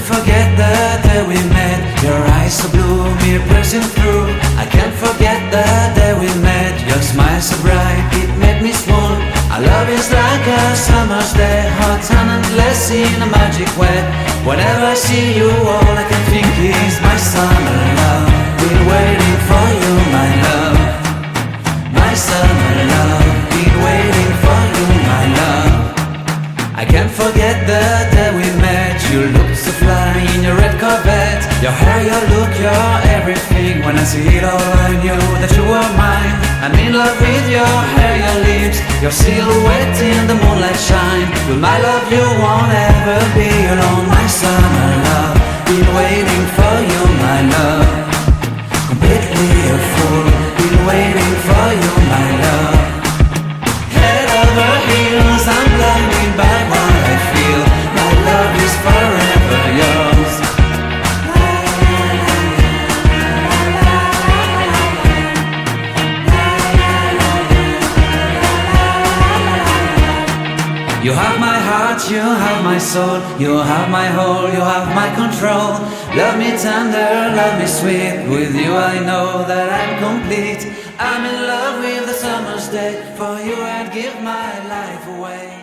Forget the day we met. Your eyes so blue, me pressing through. I can't forget the day we met. Your smile so bright, it made me swoon. Our love is like a summer's day, hot and endless in a magic way. Whenever I see you, all I can think is my summer love. Been waiting for you, my love. My summer love. Been waiting for you, my love. I can't forget the day we met. You looked so fly in your red Corvette. Your hair, your look, your everything. When I see it all, I knew that you were mine. I'm in love with your hair, your lips, your silhouette in the moonlight shine. With my love you won't ever be alone. My summer love, been waiting for you, my love. Completely a fool, been waiting for you, my love. Head over heels, I'm blinded by what I feel. My love is forever yours. You have my heart, you have my soul. You have my whole, you have my control. Love me tender, love me sweet. With you I know that I'm complete. I'm in love with the summer's day. For you I'd give my life away.